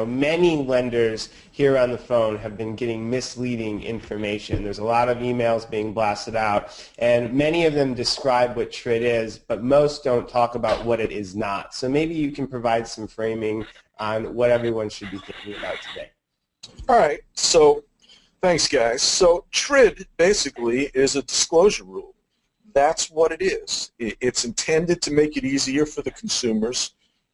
many lenders here on the phone have been getting misleading information. There's a lot of emails being blasted out, and many of them describe what TRID is, but most don't talk about what it is not. So maybe you can provide some framing on what everyone should be thinking about today. All right, so thanks, guys. So TRID basically is a disclosure rule. That's what it is. It's intended to make it easier for the consumers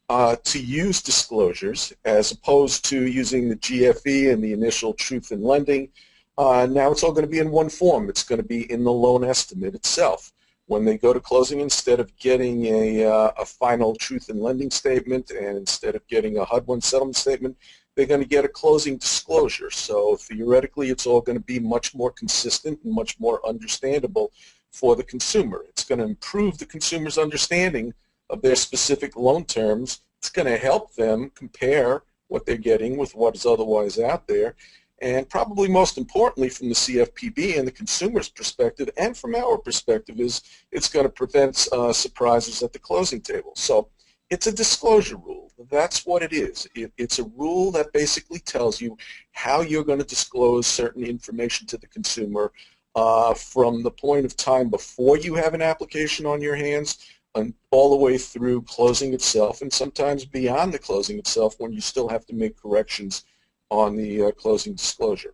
to use disclosures as opposed to using the GFE and the initial truth in lending. Now it's all going to be in one form. It's going to be in the loan estimate itself. When they go to closing, instead of getting a final truth in lending statement and instead of getting a HUD-1 settlement statement, they're going to get a closing disclosure. So theoretically, it's all going to be much more consistent and much more understandable for the consumer. It's going to improve the consumer's understanding of their specific loan terms. It's going to help them compare what they're getting with what is otherwise out there. And probably most importantly from the CFPB and the consumer's perspective and from our perspective is it's going to prevent surprises at the closing table. So it's a disclosure rule. That's what it is. It's a rule that basically tells you how you're going to disclose certain information to the consumer from the point of time before you have an application on your hands and all the way through closing itself, and sometimes beyond the closing itself when you still have to make corrections on the closing disclosure.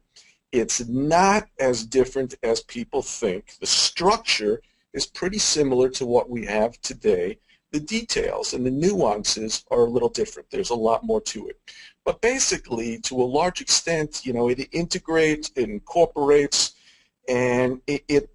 It's not as different as people think. The structure is pretty similar to what we have today. The details and the nuances are a little different. There's a lot more to it. But basically, to a large extent, it integrates, it incorporates, and it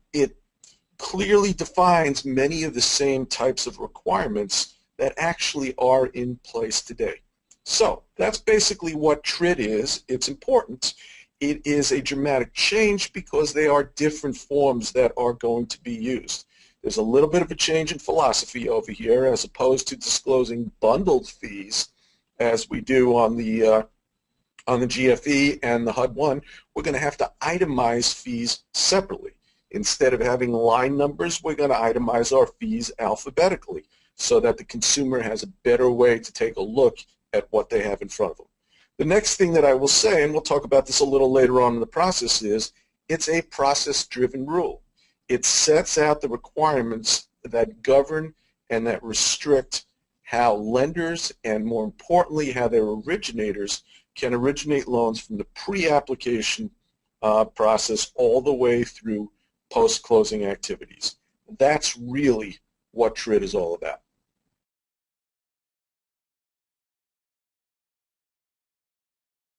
clearly defines many of the same types of requirements that actually are in place today. So that's basically what TRID is. It's important. It is a dramatic change because they are different forms that are going to be used. There's a little bit of a change in philosophy over here. As opposed to disclosing bundled fees as we do on the GFE and the HUD-1, we're going to have to itemize fees separately. Instead of having line numbers, we're going to itemize our fees alphabetically so that the consumer has a better way to take a look at what they have in front of them. The next thing that I will say, and we'll talk about this a little later on in the process, is it's a process-driven rule. It sets out the requirements that govern and that restrict how lenders and, more importantly, how their originators can originate loans from the pre-application process all the way through post-closing activities. That's really what TRID is all about.